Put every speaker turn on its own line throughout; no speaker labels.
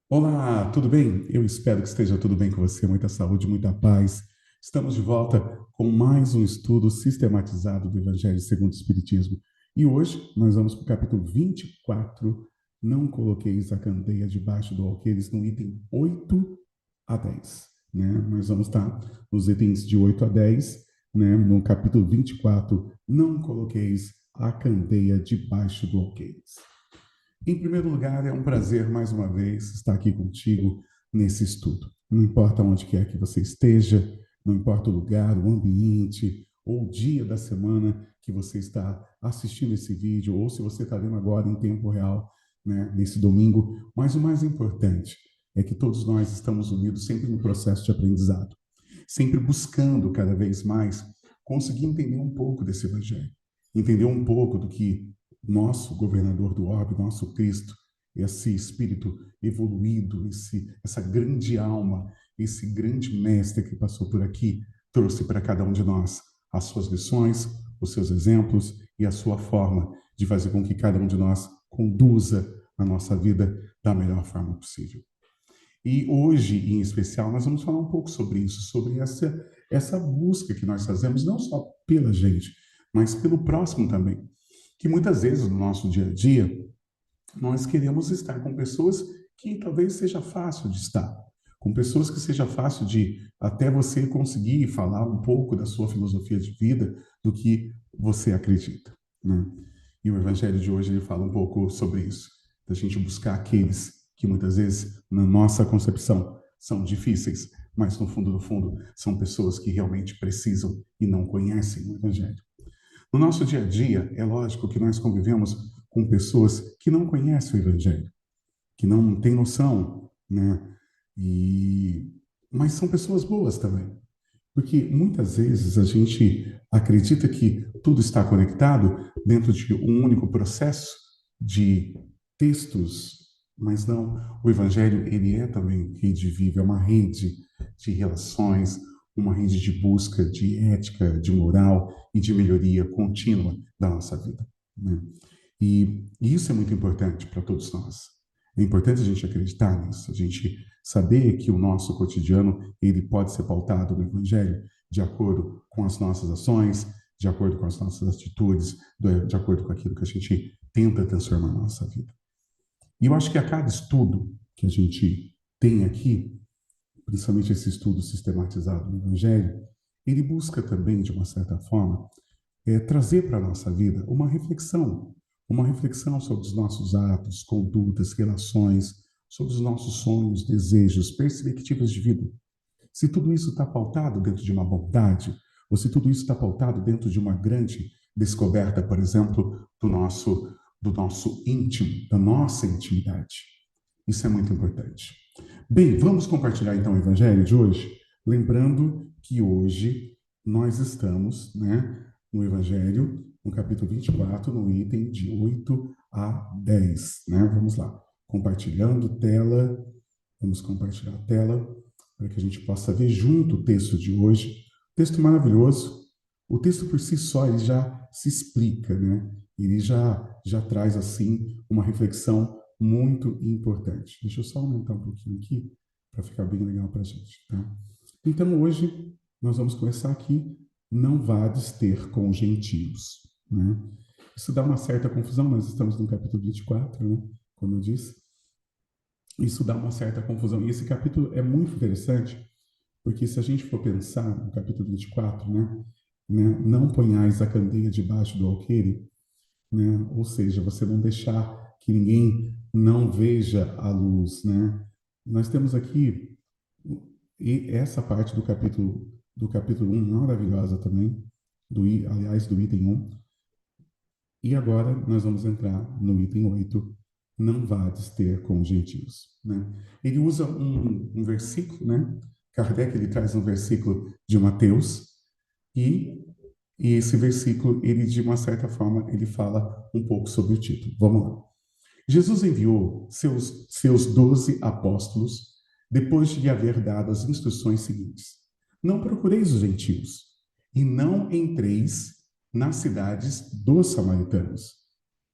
Olá, tudo bem? Eu espero que esteja tudo bem com você, muita saúde, muita paz. Estamos de volta com mais um estudo sistematizado do Evangelho segundo o Espiritismo. E hoje nós vamos para o capítulo 24. Não coloqueis a candeia debaixo do alqueires, no item 8 a 10. Né? Nós vamos estar nos itens de 8 a 10, né? No capítulo 24, não coloqueis a candeia debaixo do alqueires. Em primeiro lugar, é um prazer mais uma vez estar aqui contigo nesse estudo. Não importa onde quer que você esteja, não importa o lugar, o ambiente ou o dia da semana que você está assistindo esse vídeo, ou se você está vendo agora em tempo real, né, nesse domingo. Mas o mais importante é que todos nós estamos unidos sempre no processo de aprendizado, sempre buscando cada vez mais conseguir entender um pouco desse evangelho, entender um pouco do que nosso governador do orbe, nosso Cristo, esse espírito evoluído, essa grande alma, esse grande mestre que passou por aqui, trouxe para cada um de nós as suas lições, os seus exemplos e a sua forma de fazer com que cada um de nós conduza a nossa vida da melhor forma possível. E hoje, em especial, nós vamos falar um pouco sobre isso, sobre essa busca que nós fazemos, não só pela gente, mas pelo próximo também. Que muitas vezes no nosso dia a dia, nós queremos estar com pessoas que talvez seja fácil de estar, com pessoas que seja fácil de até você conseguir falar um pouco da sua filosofia de vida, do que você acredita, né? E o evangelho de hoje ele fala um pouco sobre isso, da gente buscar aqueles que muitas vezes na nossa concepção são difíceis, mas no fundo do fundo são pessoas que realmente precisam e não conhecem o evangelho. No nosso dia a dia, é lógico que nós convivemos com pessoas que não conhecem o Evangelho, que não têm noção, né? E... Mas são pessoas boas também. Porque muitas vezes a gente acredita que tudo está conectado dentro de um único processo de textos, mas não. O Evangelho, ele é também rede viva, é uma rede de relações, uma rede de busca de ética, de moral e de melhoria contínua da nossa vida, né? E isso é muito importante para todos nós. É importante a gente acreditar nisso, a gente saber que o nosso cotidiano ele pode ser pautado no Evangelho de acordo com as nossas ações, de acordo com as nossas atitudes, de acordo com aquilo que a gente tenta transformar na nossa vida. E eu acho que a cada estudo que a gente tem aqui, principalmente esse estudo sistematizado no Evangelho, ele busca também, de uma certa forma, trazer para a nossa vida uma reflexão sobre os nossos atos, condutas, relações, sobre os nossos sonhos, desejos, perspectivas de vida. Se tudo isso está pautado dentro de uma bondade, ou se tudo isso está pautado dentro de uma grande descoberta, por exemplo, do nosso íntimo, da nossa intimidade. Isso é muito importante. Bem, vamos compartilhar então o evangelho de hoje, lembrando que hoje nós estamos, né, no evangelho, no capítulo 24, no item de 8 a 10, né? Vamos lá. Compartilhando tela, vamos compartilhar a tela para que a gente possa ver junto o texto de hoje. Texto maravilhoso. O texto por si só ele já se explica, né? Ele já traz assim uma reflexão muito importante. Deixa eu só aumentar um pouquinho aqui para ficar bem legal para a gente, tá? Então hoje nós vamos começar aqui. Não vades ter com gentios, né? Isso dá uma certa confusão. Nós estamos no capítulo 24, né? Como eu disse, isso dá uma certa confusão. E esse capítulo é muito interessante, porque se a gente for pensar no capítulo 24, né, não ponhais a candeia debaixo do alqueire, né, ou seja, você não deixar que ninguém não veja a luz, né? Nós temos aqui e essa parte do capítulo 1 maravilhosa também, aliás, do item 1. E agora nós vamos entrar no item 8, não vades ter com os gentios, né? Ele usa um versículo, né? Kardec ele traz um versículo de Mateus e, e esse versículo, ele de uma certa forma, ele fala um pouco sobre o título. Vamos lá. Jesus enviou seus 12 apóstolos depois de lhe haver dado as instruções seguintes: não procureis os gentios e não entreis nas cidades dos samaritanos.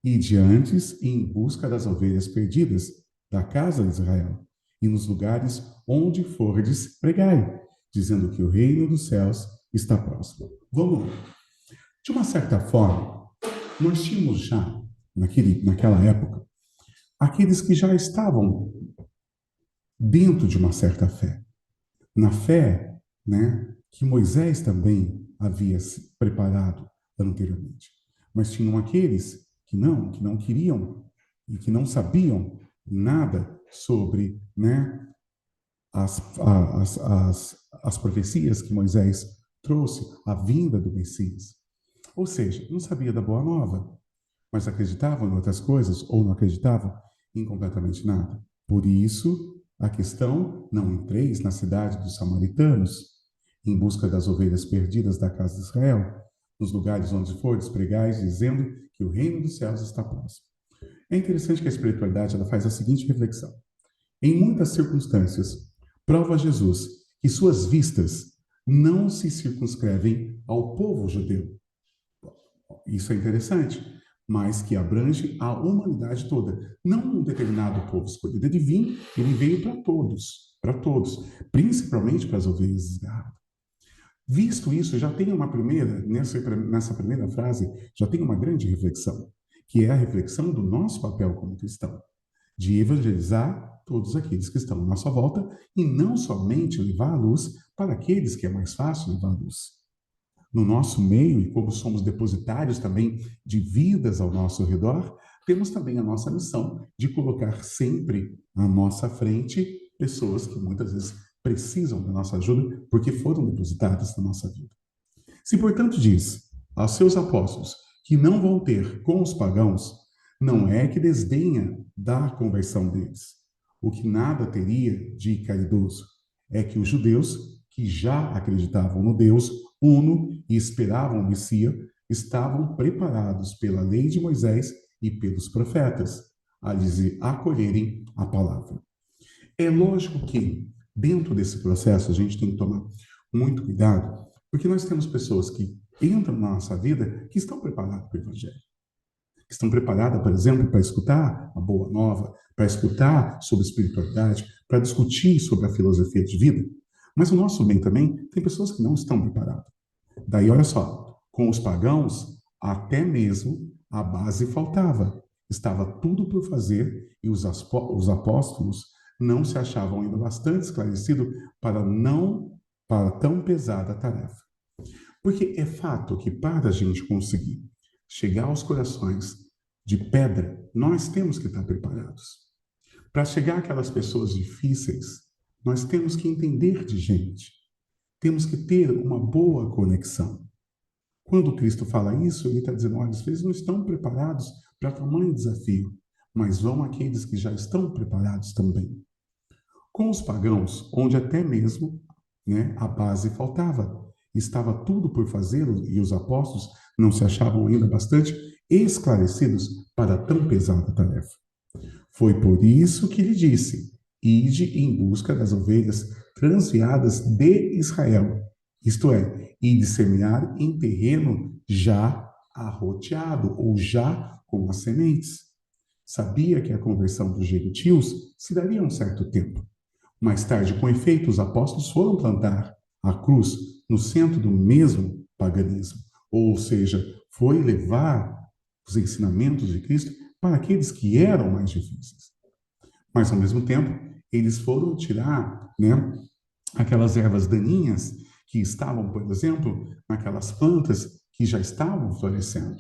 Ide antes em busca das ovelhas perdidas da casa de Israel. e nos lugares onde fordes, pregai, dizendo que o reino dos céus está próximo. Vamos lá. De uma certa forma, nós tínhamos já, naquela época, aqueles que já estavam dentro de uma certa fé. Na fé, né, que Moisés também havia se preparado anteriormente. Mas tinham aqueles que não queriam e que não sabiam nada sobre, né, as profecias que Moisés trouxe, a vinda do Messias. Ou seja, não sabia da boa nova, mas acreditavam em outras coisas ou não acreditavam em completamente nada. Por isso, a questão: não entreis na cidade dos samaritanos, em busca das ovelhas perdidas da casa de Israel, nos lugares onde fordes, pregais, dizendo que o reino dos céus está próximo. É interessante que a espiritualidade ela faz a seguinte reflexão. Em muitas circunstâncias, prova Jesus que suas vistas não se circunscrevem ao povo judeu. Isso é interessante, mas que abrange a humanidade toda, não um determinado povo escolhido. Ele veio para todos, principalmente para as ovelhas desgarradas. Visto isso, já tem uma primeira, nessa primeira frase, já tem uma grande reflexão, que é a reflexão do nosso papel como cristão, de evangelizar todos aqueles que estão à nossa volta e não somente levar a luz para aqueles que é mais fácil levar a luz. No nosso meio, e como somos depositários também de vidas ao nosso redor, temos também a nossa missão de colocar sempre à nossa frente pessoas que muitas vezes precisam da nossa ajuda porque foram depositadas na nossa vida. Se, portanto, diz aos seus apóstolos que não vão ter com os pagãos, não é que desdenha da conversão deles. O que nada teria de caridoso é que os judeus, que já acreditavam no Deus uno e esperavam o Messias, estavam preparados pela lei de Moisés e pelos profetas a lhes acolherem a palavra. É lógico que, dentro desse processo, a gente tem que tomar muito cuidado, porque nós temos pessoas que entram na nossa vida que estão preparadas para o Evangelho. Que estão preparadas, por exemplo, para escutar a boa nova, para escutar sobre espiritualidade, para discutir sobre a filosofia de vida. Mas no nosso meio também tem pessoas que não estão preparadas. Daí, olha só, com os pagãos, até mesmo a base faltava. Estava tudo por fazer e os apóstolos não se achavam ainda bastante esclarecidos para tão pesada tarefa. Porque é fato que para a gente conseguir chegar aos corações de pedra, nós temos que estar preparados. Para chegar àquelas pessoas difíceis, nós temos que entender de gente. Temos que ter uma boa conexão. Quando Cristo fala isso, ele está dizendo: olha, vocês não estão preparados para tamanho desafio, mas vão aqueles que já estão preparados também. Com os pagãos, onde até mesmo, né, a base faltava, estava tudo por fazer e os apóstolos não se achavam ainda bastante esclarecidos para tão pesada tarefa. Foi por isso que ele disse: ide em busca das ovelhas transviadas de Israel, isto é, ide semear em terreno já arroteado ou já com as sementes. Sabia que a conversão dos gentios se daria um certo tempo. Mais tarde, com efeito, os apóstolos foram plantar a cruz no centro do mesmo paganismo, ou seja, foi levar os ensinamentos de Cristo para aqueles que eram mais difíceis. Mas, ao mesmo tempo, eles foram tirar, né, aquelas ervas daninhas que estavam, por exemplo, naquelas plantas que já estavam florescendo.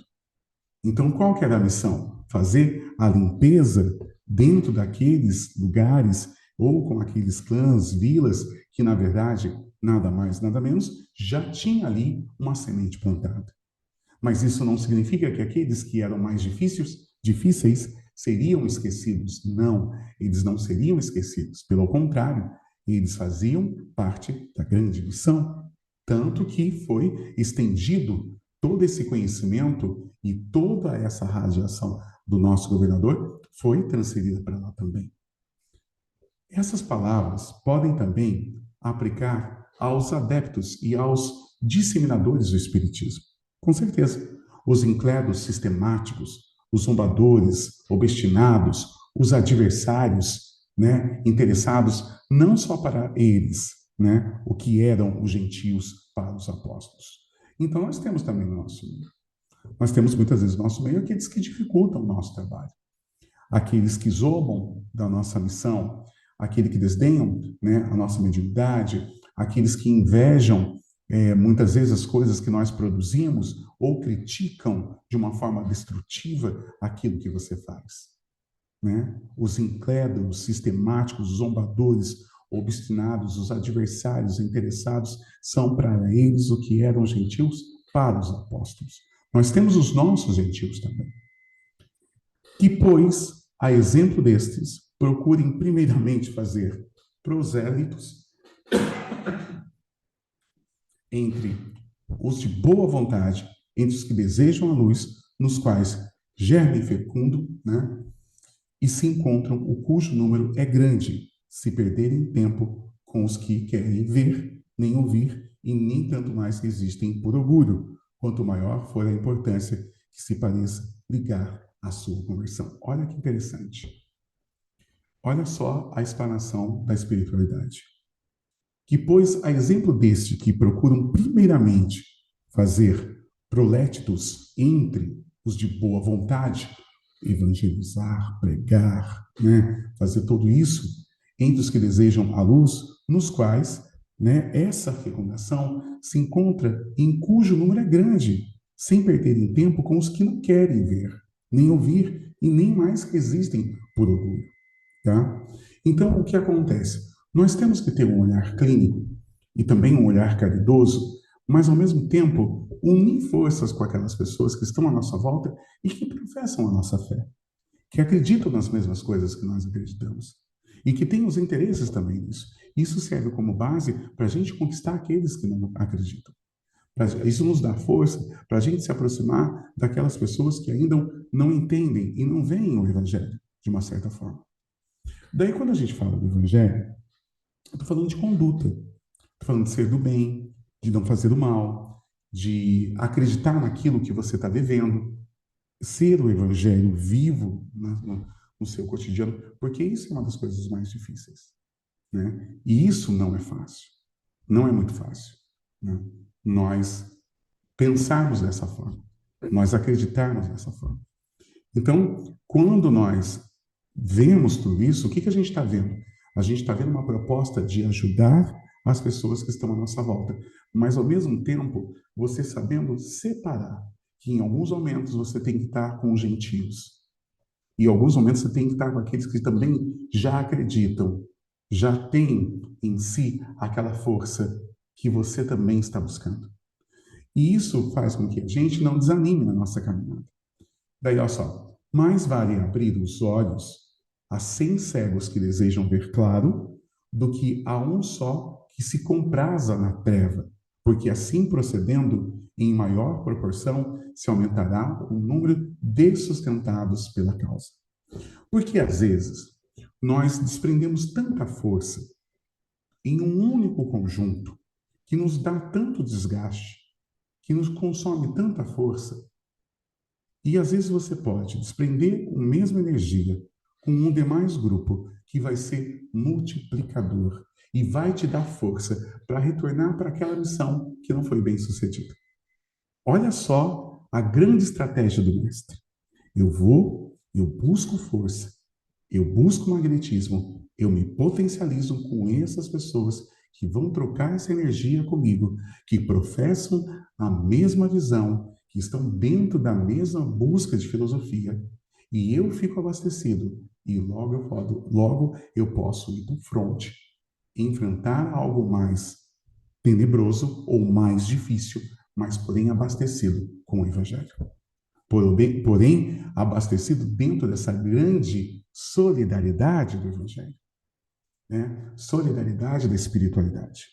Então, qual que era a missão? Fazer a limpeza dentro daqueles lugares ou com aqueles clãs, vilas, que, na verdade, nada mais, nada menos, já tinha ali uma semente plantada. Mas isso não significa que aqueles que eram mais difíceis seriam esquecidos. Não, eles não seriam esquecidos. Pelo contrário, eles faziam parte da grande missão. Tanto que foi estendido todo esse conhecimento e toda essa radiação do nosso governador foi transferida para lá também. Essas palavras podem também aplicar aos adeptos e aos disseminadores do Espiritismo. Com certeza, os incrédulos sistemáticos, os zombadores, obstinados, os adversários né, interessados não só para eles, né, o que eram os gentios para os apóstolos. Então, nós temos também no nosso meio. Nós temos muitas vezes no nosso meio aqueles que dificultam o nosso trabalho, aqueles que zombam da nossa missão, aqueles que desdenham, né, a nossa mediunidade, aqueles que invejam muitas vezes as coisas que nós produzimos ou criticam de uma forma destrutiva aquilo que você faz. Né? Os incrédulos, sistemáticos, os zombadores, obstinados, os adversários, interessados, são para eles o que eram gentios para os apóstolos. Nós temos os nossos gentios também, que, pois, a exemplo destes, procurem primeiramente fazer prosélitos entre os de boa vontade, entre os que desejam a luz, nos quais germe fecundo, né? E se encontram o cujo número é grande, se perderem tempo com os que querem ver, nem ouvir, e nem tanto mais resistem por orgulho, quanto maior for a importância que se pareça ligar à sua conversão. Olha que interessante. Olha só a explanação da espiritualidade. Que, pois, a exemplo deste que procuram primeiramente fazer prolétitos entre os de boa vontade, evangelizar, pregar, né, fazer tudo isso entre os que desejam a luz, nos quais, né, essa fecundação se encontra em cujo número é grande, sem perderem tempo com os que não querem ver, nem ouvir e nem mais resistem por orgulho. Tá? Então, o que acontece? Nós temos que ter um olhar clínico e também um olhar caridoso, mas, ao mesmo tempo, unir forças com aquelas pessoas que estão à nossa volta e que professam a nossa fé, que acreditam nas mesmas coisas que nós acreditamos e que têm os interesses também nisso. Isso serve como base para a gente conquistar aqueles que não acreditam. Isso nos dá força para a gente se aproximar daquelas pessoas que ainda não entendem e não veem o Evangelho de uma certa forma. Daí, quando a gente fala do Evangelho, eu estou falando de conduta, estou falando de ser do bem, de não fazer o mal, de acreditar naquilo que você está vivendo, ser o Evangelho vivo no seu cotidiano, porque isso é uma das coisas mais difíceis, né? E isso não é fácil, não é muito fácil, né? Nós pensarmos dessa forma, nós acreditarmos dessa forma. Então, quando nós vemos tudo isso, o que a gente está vendo? A gente está vendo uma proposta de ajudar as pessoas que estão à nossa volta, mas, ao mesmo tempo, você sabendo separar que, em alguns momentos, você tem que estar com os gentios, e, em alguns momentos, você tem que estar com aqueles que também já acreditam, já têm em si aquela força que você também está buscando. E isso faz com que a gente não desanime na nossa caminhada. Daí, olha só, mais vale abrir os olhos a 100 cegos que desejam ver claro, do que a um só que se compraza na treva, porque assim procedendo, em maior proporção, se aumentará o número de sustentados pela causa. Porque, às vezes, nós desprendemos tanta força em um único conjunto, que nos dá tanto desgaste, que nos consome tanta força. E às vezes você pode desprender a mesma energia com um demais grupo que vai ser multiplicador e vai te dar força para retornar para aquela missão que não foi bem sucedida. Olha só a grande estratégia do mestre. Eu busco força, eu busco magnetismo, eu me potencializo com essas pessoas que vão trocar essa energia comigo, que professam a mesma visão, que estão dentro da mesma busca de filosofia, e eu fico abastecido, e logo eu posso ir para o front, enfrentar algo mais tenebroso ou mais difícil, mas porém abastecido com o Evangelho. Porém, abastecido dentro dessa grande solidariedade do Evangelho, né? Solidariedade da espiritualidade.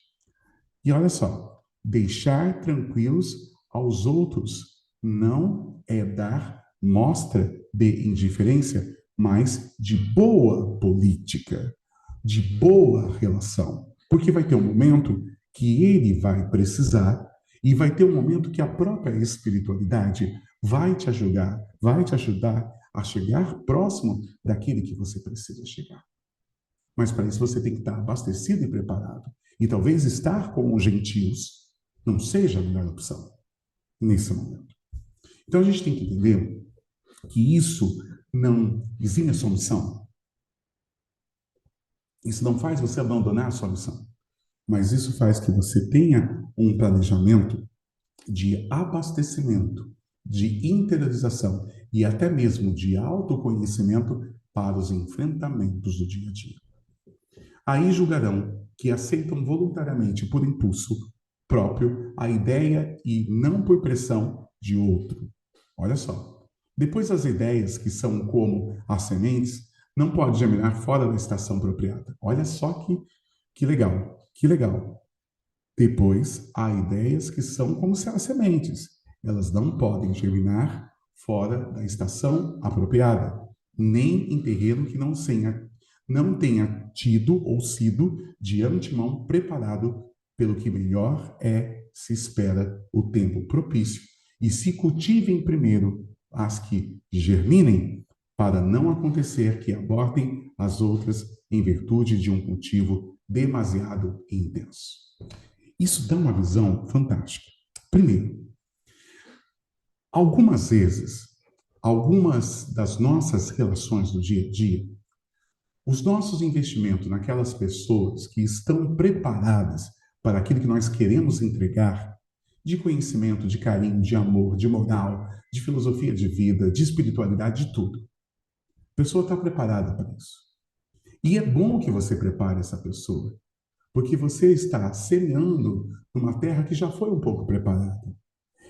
E olha só, deixar tranquilos aos outros não é dar mostra de indiferença, mas de boa política, de boa relação. Porque vai ter um momento que ele vai precisar e vai ter um momento que a própria espiritualidade vai te ajudar a chegar próximo daquele que você precisa chegar. Mas para isso você tem que estar abastecido e preparado. E talvez estar com os gentios não seja a melhor opção nesse momento. Então a gente tem que entender que isso não exime a sua missão. Isso não faz você abandonar a sua missão. Mas isso faz que você tenha um planejamento de abastecimento, de interiorização e até mesmo de autoconhecimento para os enfrentamentos do dia a dia. Aí julgarão que aceitam voluntariamente, por impulso próprio, a ideia e não por pressão de outro. Olha só. Depois as ideias, que são como as sementes, não pode germinar fora da estação apropriada. Olha só que legal, que legal. Depois, há ideias que são como se as sementes. Elas não podem germinar fora da estação apropriada, nem em terreno que não tenha tido ou sido de antemão preparado pelo que melhor se espera o tempo propício. E se cultivem primeiro as que germinem, para não acontecer que abortem as outras em virtude de um cultivo demasiado intenso. Isso dá uma visão fantástica. Primeiro, algumas vezes, algumas das nossas relações do dia a dia, os nossos investimentos naquelas pessoas que estão preparadas para aquilo que nós queremos entregar, de conhecimento, de carinho, de amor, de moral, de filosofia de vida, de espiritualidade, de tudo. A pessoa está preparada para isso. E é bom que você prepare essa pessoa, porque você está semeando numa terra que já foi um pouco preparada.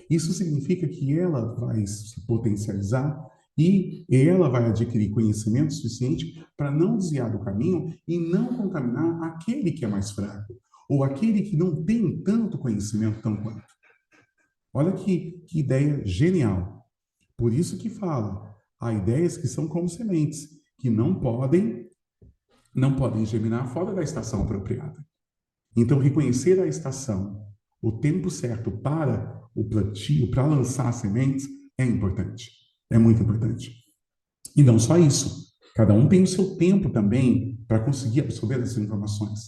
Isso significa que ela vai se potencializar e ela vai adquirir conhecimento suficiente para não desviar do caminho e não contaminar aquele que é mais fraco, ou aquele que não tem tanto conhecimento tão quanto. Olha que ideia genial. Por isso que fala, há ideias que são como sementes, que não podem germinar fora da estação apropriada. Então, reconhecer a estação, o tempo certo para o plantio, para lançar sementes, é importante. É muito importante. E não só isso. Cada um tem o seu tempo também para conseguir absorver essas informações,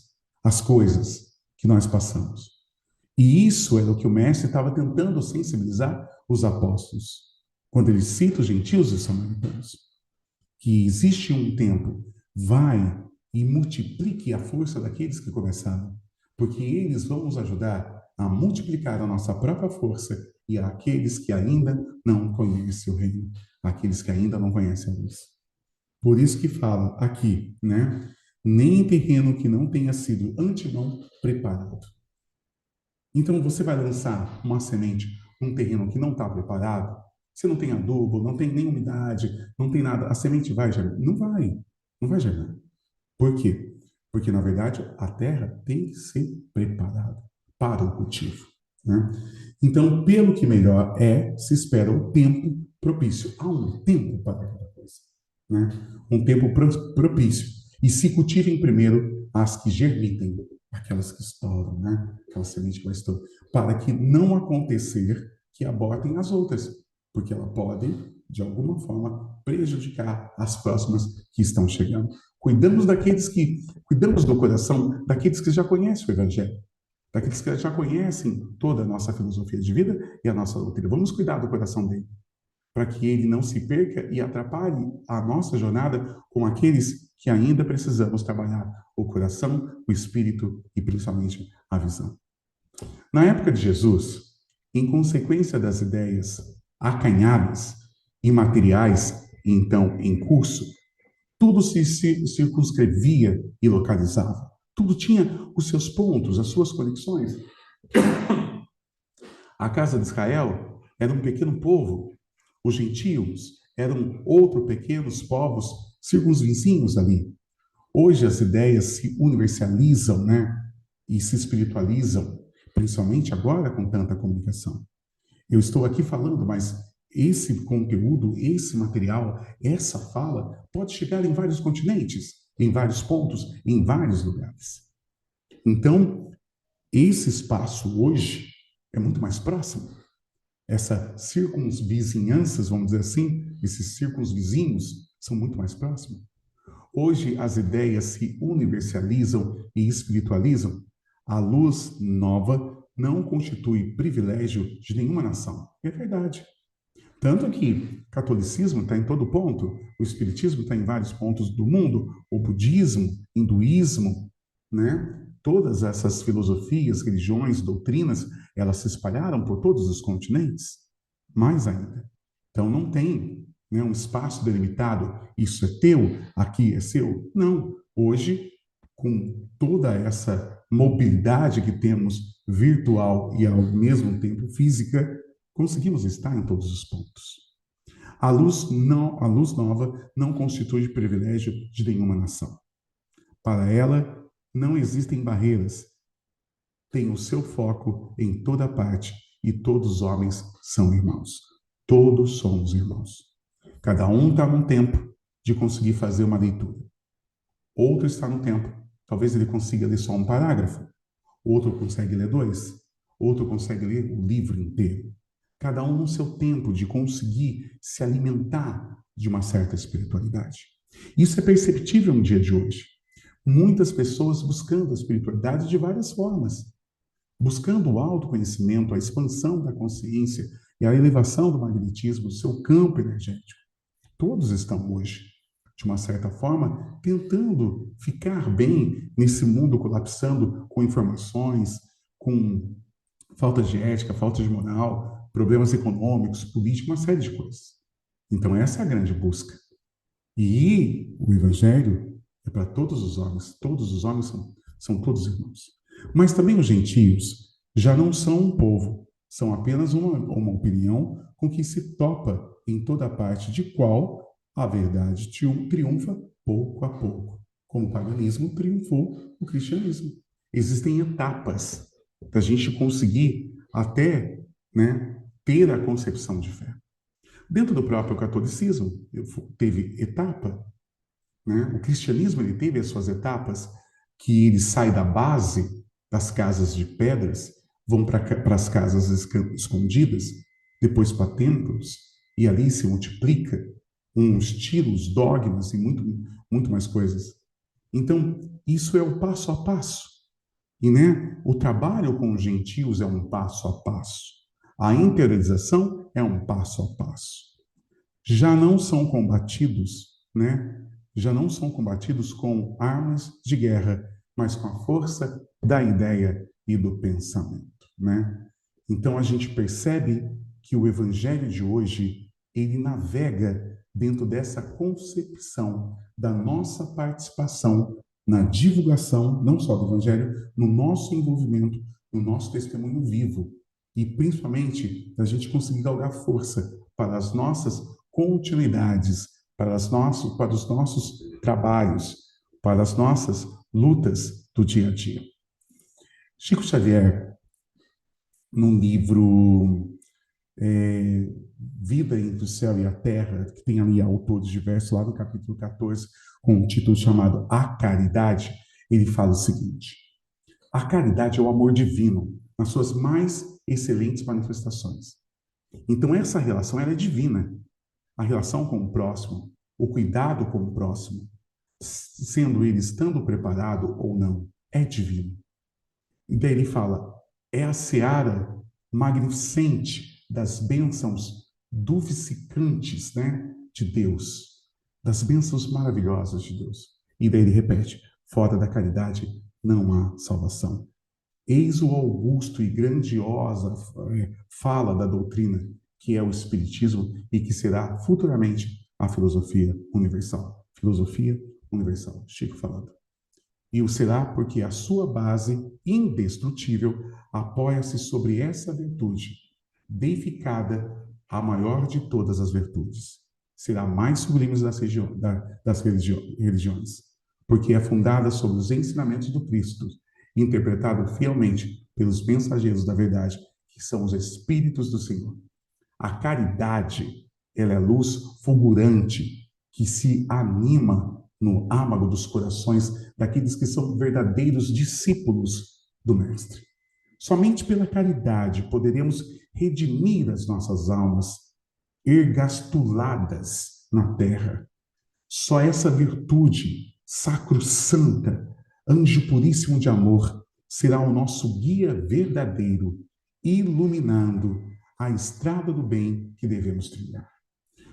as coisas que nós passamos. E isso é o que o mestre estava tentando sensibilizar os apóstolos, quando ele cita os gentios e os samaritanos. Que existe um tempo, vai e multiplique a força daqueles que começaram, porque eles vão nos ajudar a multiplicar a nossa própria força e àqueles que ainda não conhecem o reino, aqueles que ainda não conhecem a luz. Por isso que fala aqui, né? Nem em terreno que não tenha sido antemão preparado. Então você vai lançar uma semente num terreno que não está preparado, você não tem adubo, não tem nem umidade, não tem nada, a semente vai germinar? Não vai germinar. Por quê? Porque, na verdade, a terra tem que ser preparada para o cultivo. Né? Então, pelo que melhor se espera o tempo propício. Há um tempo para cada coisa. Né? Um tempo propício. E se cultivem primeiro as que germitem, aquelas que estouram, né? Aquela semente que vai estourar, para que não acontecer que abortem as outras, porque ela pode, de alguma forma, prejudicar as próximas que estão chegando. Cuidamos do coração daqueles que já conhecem o Evangelho, daqueles que já conhecem toda a nossa filosofia de vida e a nossa doutrina. Vamos cuidar do coração dele, para que ele não se perca e atrapalhe a nossa jornada com aqueles que ainda precisamos trabalhar o coração, o espírito e principalmente a visão. Na época de Jesus, em consequência das ideias acanhadas, imateriais, então em curso, tudo se circunscrevia e localizava. Tudo tinha os seus pontos, as suas conexões. A casa de Israel era um pequeno povo. Os gentios eram outros pequenos povos circunvizinhos ali. Hoje as ideias se universalizam, né? E se espiritualizam, principalmente agora com tanta comunicação. Eu estou aqui falando, mas esse conteúdo, esse material, essa fala pode chegar em vários continentes, em vários pontos, em vários lugares. Então, esse espaço hoje é muito mais próximo. Essas circunvizinhanças, vamos dizer assim, esses círculos vizinhos são muito mais próximos. Hoje as ideias se universalizam e espiritualizam. A luz nova não constitui privilégio de nenhuma nação. É verdade. Tanto que o catolicismo está em todo ponto, o espiritismo está em vários pontos do mundo, o budismo, hinduísmo, né? Todas essas filosofias, religiões, doutrinas, elas se espalharam por todos os continentes. Mais ainda. Então não tem, né, um espaço delimitado, isso é teu, aqui é seu. Não. Hoje, com toda essa mobilidade que temos virtual e ao mesmo tempo física, conseguimos estar em todos os pontos. A luz nova não constitui privilégio de nenhuma nação. Para ela, não existem barreiras. Tem o seu foco em toda parte e todos os homens são irmãos. Todos somos irmãos. Cada um está num tempo de conseguir fazer uma leitura. Outro está no tempo. Talvez ele consiga ler só um parágrafo. Outro consegue ler 2. Outro consegue ler o livro inteiro. Cada um no seu tempo de conseguir se alimentar de uma certa espiritualidade. Isso é perceptível no dia de hoje. Muitas pessoas buscando a espiritualidade de várias formas, buscando o autoconhecimento, a expansão da consciência e a elevação do magnetismo, do seu campo energético. Todos estão hoje, de uma certa forma, tentando ficar bem nesse mundo colapsando com informações, com falta de ética, falta de moral, problemas econômicos, políticos, uma série de coisas. Então, essa é a grande busca. E o Evangelho é para todos os homens são todos irmãos. Mas também os gentios já não são um povo, são apenas uma opinião com que se topa em toda parte, de qual a verdade triunfa pouco a pouco. Como o paganismo triunfou o cristianismo. Existem etapas para a gente conseguir até, né, ter a concepção de fé. Dentro do próprio catolicismo, teve etapa, né? O cristianismo ele teve as suas etapas, que ele sai da base das casas de pedras, vão para as casas escondidas, depois para templos, e ali se multiplica uns estilos, dogmas e muito mais coisas. Então, isso é o passo a passo. E, né, o trabalho com os gentios é um passo a passo. A interiorização é um passo a passo. Já não são combatidos, né? Já não são combatidos com armas de guerra, mas com a força da ideia e do pensamento, né? Então a gente percebe que o evangelho de hoje, ele navega dentro dessa concepção da nossa participação na divulgação, não só do evangelho, no nosso envolvimento, no nosso testemunho vivo, e principalmente da gente conseguir galgar força para as nossas continuidades, para os nossos trabalhos, para as nossas lutas do dia a dia. Chico Xavier, num livro Vida entre o Céu e a Terra, que tem ali autores diversos, lá no capítulo 14, com um título chamado A Caridade, ele fala o seguinte: a caridade é o amor divino, nas suas mais excelentes manifestações. Então, essa relação ela é divina. A relação com o próximo, o cuidado com o próximo, sendo ele estando preparado ou não, é divino. E daí ele fala, é a seara magnificente das bênçãos dulcificantes, né, de Deus, das bênçãos maravilhosas de Deus. E daí ele repete, fora da caridade não há salvação. Eis o augusto e grandiosa fala da doutrina, que é o Espiritismo e que será futuramente a filosofia universal. Filosofia universal, Chico falando. E o será porque a sua base indestrutível apoia-se sobre essa virtude, deificada a maior de todas as virtudes. Será a mais sublime das religiões, porque é fundada sobre os ensinamentos do Cristo, interpretado fielmente pelos mensageiros da verdade, que são os Espíritos do Senhor. A caridade, ela é luz fulgurante que se anima no âmago dos corações daqueles que são verdadeiros discípulos do Mestre. Somente pela caridade poderemos redimir as nossas almas ergastuladas na terra. Só essa virtude sacrossanta, anjo puríssimo de amor, será o nosso guia verdadeiro, iluminando a estrada do bem que devemos trilhar.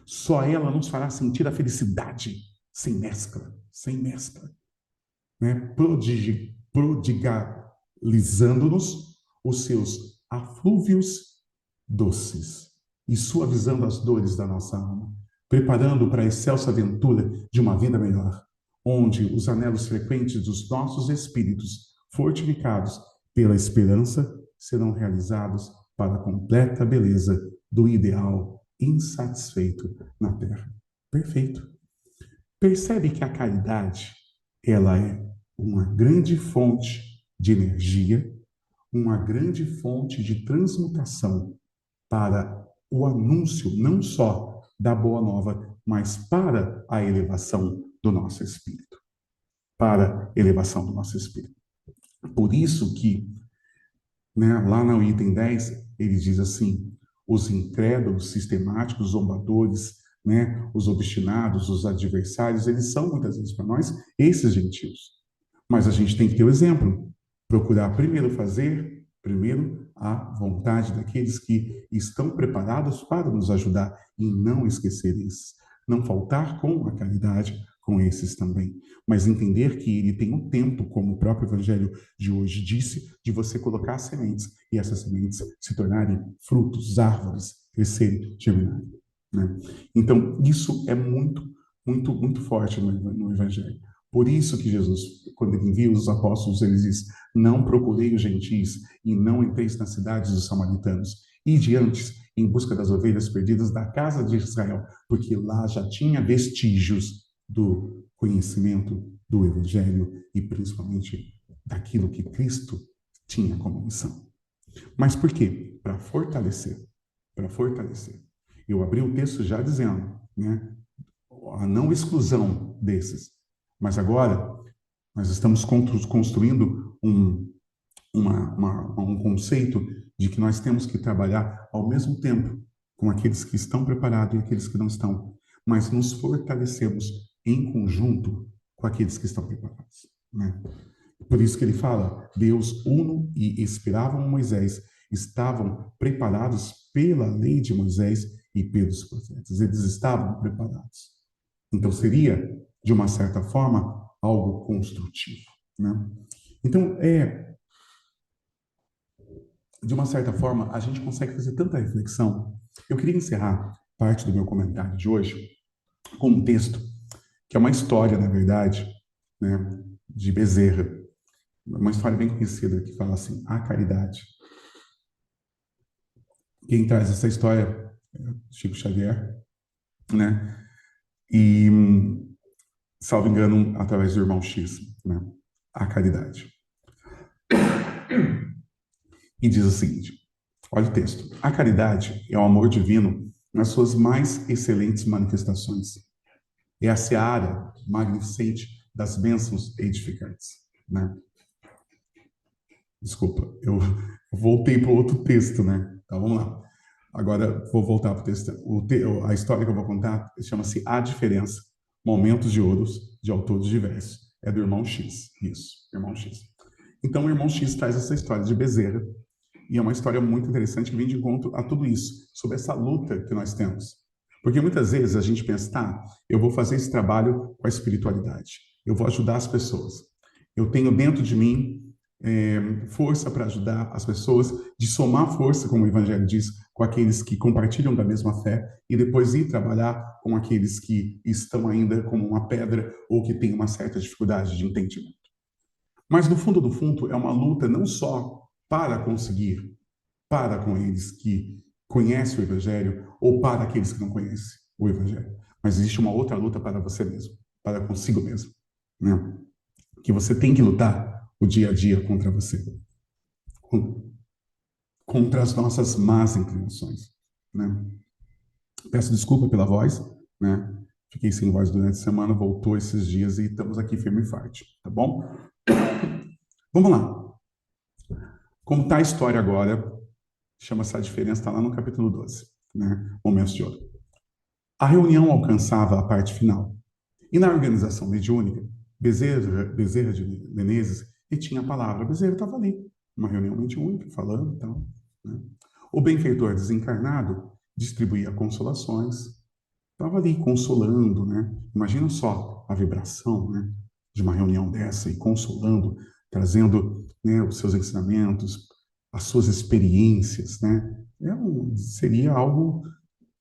Só ela nos fará sentir a felicidade sem mescla, sem mescla, né? Prodigalizando-nos os seus aflúvios doces e suavizando as dores da nossa alma, preparando para a excelsa aventura de uma vida melhor, onde os anelos frequentes dos nossos espíritos, fortificados pela esperança, serão realizados para a completa beleza do ideal insatisfeito na Terra. Perfeito. Percebe que a caridade, ela é uma grande fonte de energia, uma grande fonte de transmutação para o anúncio não só da boa nova, mas para a elevação do nosso espírito. Para a elevação do nosso espírito. Por isso que, né, lá no item 10, ele diz assim: os incrédulos, sistemáticos, zombadores, né, os obstinados, os adversários, eles são muitas vezes para nós esses gentios. Mas a gente tem que ter o exemplo, procurar primeiro fazer, primeiro a vontade daqueles que estão preparados para nos ajudar e não esquecer esses. Não faltar com a caridade com esses também. Mas entender que ele tem um tempo, como o próprio Evangelho de hoje disse, de você colocar sementes e essas sementes se tornarem frutos, árvores, crescerem, germinarem. Né? Então, isso é muito, muito, muito forte no Evangelho. Por isso que Jesus, quando ele envia os apóstolos, ele diz: não procurei os gentis e não entreis nas cidades dos samaritanos. Ide antes em busca das ovelhas perdidas da casa de Israel, porque lá já tinha vestígios do conhecimento do Evangelho e principalmente daquilo que Cristo tinha como missão. Mas por quê? Para fortalecer. Para fortalecer. Eu abri o texto já dizendo, né, a não exclusão desses. Mas agora nós estamos construindo um conceito de que nós temos que trabalhar ao mesmo tempo com aqueles que estão preparados e aqueles que não estão, mas nos fortalecemos em conjunto com aqueles que estão preparados, né? Por isso que ele fala: Deus uno e inspiravam Moisés, estavam preparados pela lei de Moisés e pelos profetas. Eles estavam preparados. Então seria, de uma certa forma, algo construtivo, né? Então, de uma certa forma, a gente consegue fazer tanta reflexão. Eu queria encerrar parte do meu comentário de hoje com um texto, que é uma história, na verdade, né, de Bezerra. Uma história bem conhecida que fala assim: a caridade. Quem traz essa história é Chico Xavier, né? E, salvo engano, através do irmão X, né? A caridade. E diz o seguinte: olha o texto. A caridade é o amor divino nas suas mais excelentes manifestações. É a seara magnificente das bênçãos edificantes, né? Desculpa, eu voltei para outro texto, né? Então vamos lá. Agora vou voltar para o texto. A história que eu vou contar chama-se A Diferença, Momentos de Ouros, de autores diversos. É do irmão X, isso, irmão X. Então o irmão X traz essa história de Bezerra, e é uma história muito interessante que vem de encontro a tudo isso, sobre essa luta que nós temos. Porque muitas vezes a gente pensa: tá, eu vou fazer esse trabalho com a espiritualidade, eu vou ajudar as pessoas. Eu tenho dentro de mim força para ajudar as pessoas, de somar força, como o Evangelho diz, com aqueles que compartilham da mesma fé e depois ir trabalhar com aqueles que estão ainda como uma pedra ou que têm uma certa dificuldade de entendimento. Mas no fundo do fundo é uma luta não só para conseguir para com eles que conhecem o Evangelho ou para aqueles que não conhecem o Evangelho, mas existe uma outra luta para você mesmo, para consigo mesmo, né? Que você tem que lutar o dia a dia contra você, contra as nossas más inclinações, né? Peço desculpa pela voz, né? Fiquei sem voz durante a semana, voltou esses dias e estamos aqui firme e forte, tá bom? Vamos lá. Como está a história agora, chama-se A Diferença, está lá no capítulo 12, né? Momentos de Ouro. A reunião alcançava a parte final, E na organização mediúnica, Bezerra de Menezes, ele tinha a palavra. Bezerra estava ali, uma reunião mediúnica, falando e tal. Né? O benfeitor desencarnado distribuía consolações, estava ali consolando, né? Imagina só a vibração, né, de uma reunião dessa e consolando, trazendo, né, os seus ensinamentos, as suas experiências, né? Seria algo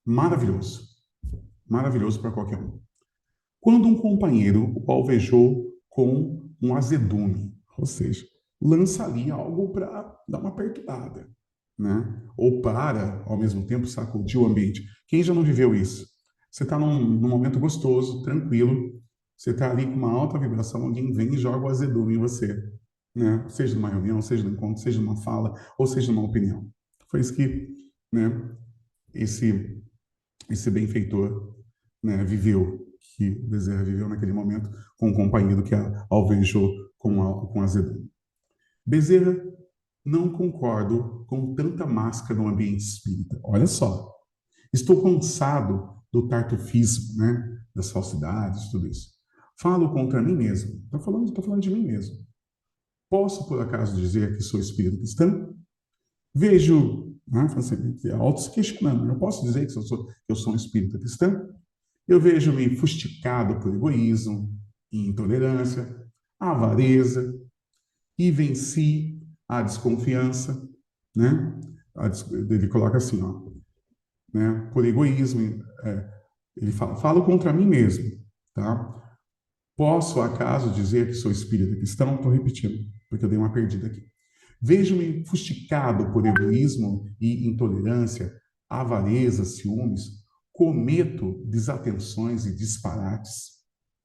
maravilhoso, maravilhoso para qualquer um. Quando um companheiro o alvejou com um azedume, ou seja, lança ali algo para dar uma perturbada, né? Ou para, ao mesmo tempo, sacudir o ambiente. Quem já não viveu isso? Você está num momento gostoso, tranquilo, você está ali com uma alta vibração, alguém vem e joga o azedume em você, né? Seja numa reunião, seja num encontro, seja numa fala, ou seja numa opinião. Foi isso que, né, esse, esse benfeitor, né, viveu, que Bezerra viveu naquele momento com um companheiro que a alvejou com azedume. Bezerra, não concordo com tanta máscara no ambiente espírita. Olha só, estou cansado do tartufismo, né, das falsidades, tudo isso. Falo contra mim mesmo. Estou falando de mim mesmo. Posso, por acaso, dizer que sou espírito cristão? Vejo, né, auto-questionando, eu posso dizer que eu sou um espírito cristão? Eu vejo-me fustigado por egoísmo, intolerância, avareza, e venci a desconfiança, né? Ele coloca assim, ó, né? Por egoísmo, ele falo contra mim mesmo, tá? Posso, acaso, dizer que sou espírita cristão? Estou repetindo, porque eu dei uma perdida aqui. Vejo-me fustigado por egoísmo e intolerância, avareza, ciúmes, cometo desatenções e disparates.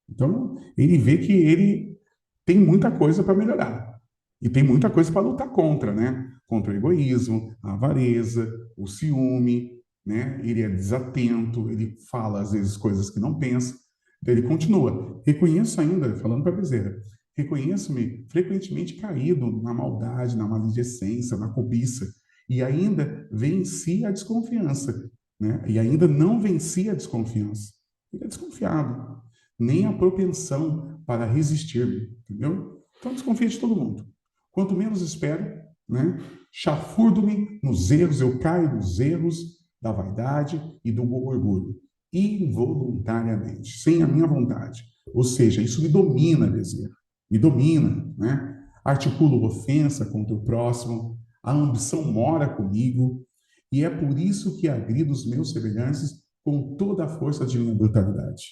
Então, ele vê que ele tem muita coisa para melhorar. E tem muita coisa para lutar contra, né? Contra o egoísmo, a avareza, o ciúme, né? Ele é desatento, ele fala às vezes coisas que não pensa. Então, ele continua. Reconheço ainda, falando para Bezerra, reconheço-me frequentemente caído na maldade, na maledicência, na cobiça. E ainda venci a desconfiança, né? E ainda não venci a desconfiança. Ele é desconfiado. Nem a propensão para resistir, entendeu? Então, desconfia de todo mundo. Quanto menos espero, né? Chafurdo-me nos erros, eu caio nos erros da vaidade e do orgulho, involuntariamente, sem a minha vontade. Ou seja, isso me domina, Bezerra, me domina, né? Articulo ofensa contra o próximo, a ambição mora comigo, e é por isso que agrido os meus semelhantes com toda a força de minha brutalidade.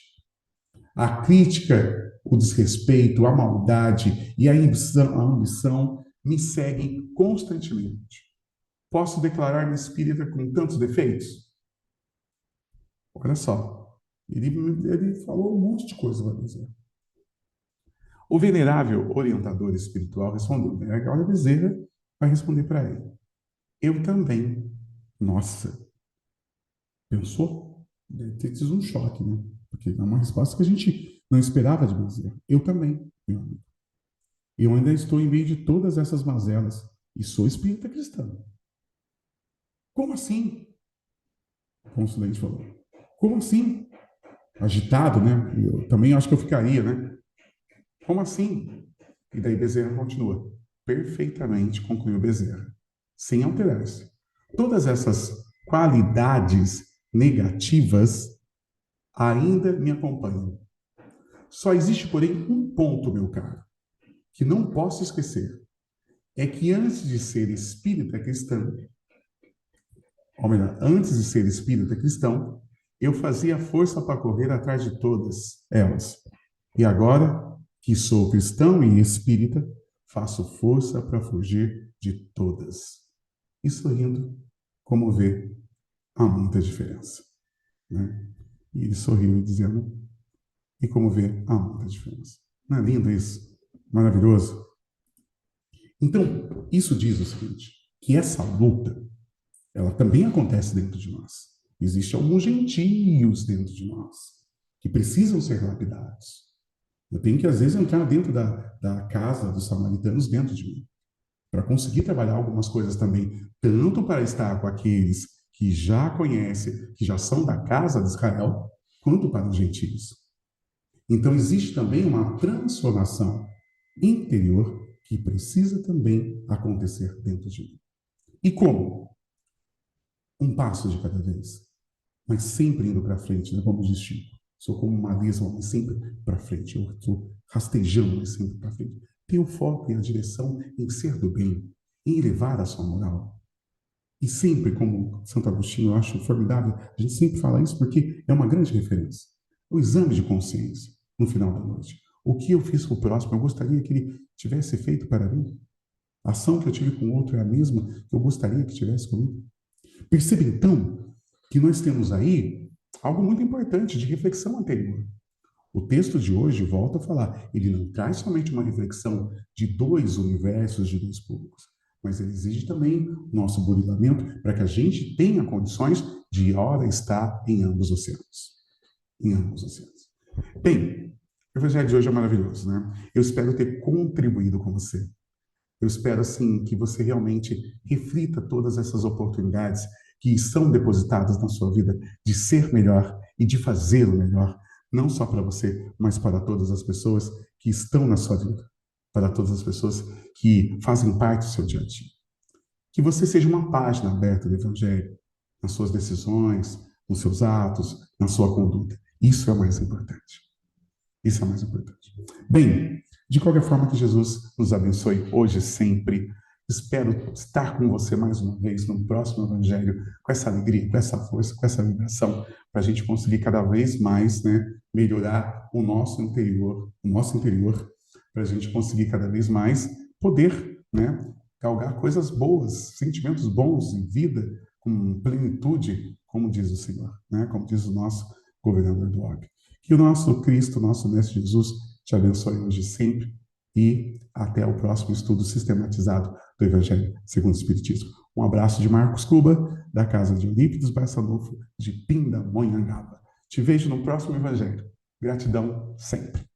A crítica, o desrespeito, a maldade e a ambição me seguem constantemente. Posso declarar-me espírita com tantos defeitos? Olha só, ele falou um monte de coisa, vai dizer. O venerável orientador espiritual respondeu, né? Agora Bezerra vai responder para ele. Eu também. Nossa, pensou? Deve ter sido um choque, né? Porque é uma resposta que a gente não esperava de Bezerra. Eu também, meu amigo. Eu ainda estou em meio de todas essas mazelas e sou espírita cristão. Como assim? O consulente falou. Como assim? Agitado, né? Eu também acho que eu ficaria, né? Como assim? E daí Bezerra continua. Perfeitamente, concluiu Bezerra, sem alterar-se. Todas essas qualidades negativas ainda me acompanham. Só existe, porém, um ponto, meu caro, que não posso esquecer. É que antes de ser espírita cristão, ou melhor, antes de ser espírita cristão, eu fazia força para correr atrás de todas elas. E agora que sou cristão e espírita, faço força para fugir de todas. E sorrindo, como vê, há muita diferença. Né? E ele sorriu dizendo, e como vê, há muita diferença. Não é lindo isso? Maravilhoso? Então, isso diz o seguinte, que essa luta, ela também acontece dentro de nós. Existem alguns gentios dentro de nós que precisam ser lapidados. Eu tenho que, às vezes, entrar dentro da casa dos samaritanos dentro de mim, para conseguir trabalhar algumas coisas também, tanto para estar com aqueles que já conhecem, que já são da casa de Israel, quanto para os gentios. Então, existe também uma transformação interior que precisa também acontecer dentro de mim. E como? Um passo de cada vez, mas sempre indo para frente, né? Como diz Chico. Sou como uma lesma, mas sempre para frente. Eu estou rastejando, mas sempre para frente. Tenho foco e a direção em ser do bem, em elevar a sua moral. E sempre, como Santo Agostinho, eu acho formidável, a gente sempre fala isso porque é uma grande referência. O exame de consciência, no final da noite. O que eu fiz com o próximo, eu gostaria que ele tivesse feito para mim. A ação que eu tive com o outro é a mesma que eu gostaria que tivesse comigo. Perceba, então, que nós temos aí algo muito importante de reflexão anterior. O texto de hoje volta a falar, ele não traz somente uma reflexão de dois universos, de dois públicos, mas ele exige também nosso burilamento para que a gente tenha condições de, ora, estar em ambos os oceanos. Em ambos os oceanos. Bem, o Evangelho de hoje é maravilhoso, né? Eu espero ter contribuído com você. Eu espero, assim, que você realmente reflita todas essas oportunidades que são depositadas na sua vida de ser melhor e de fazer o melhor, não só para você, mas para todas as pessoas que estão na sua vida, para todas as pessoas que fazem parte do seu dia a dia. Que você seja uma página aberta do Evangelho, nas suas decisões, nos seus atos, na sua conduta. Isso é o mais importante. Isso é o mais importante. Bem, de qualquer forma, que Jesus nos abençoe hoje e sempre. Espero estar com você mais uma vez no próximo Evangelho, com essa alegria, com essa força, com essa vibração, para a gente conseguir cada vez mais, né, melhorar o nosso interior, para a gente conseguir cada vez mais poder, né, galgar coisas boas, sentimentos bons em vida, com plenitude, como diz o Senhor, né, como diz o nosso governador do orbe. Que o nosso Cristo, nosso Mestre Jesus, te abençoe hoje e sempre e até o próximo estudo sistematizado do Evangelho segundo o Espiritismo. Um abraço de Marcos Cuba, da casa de Eurípides Barçanufo, de Pindamonhangaba. Te vejo no próximo Evangelho. Gratidão sempre.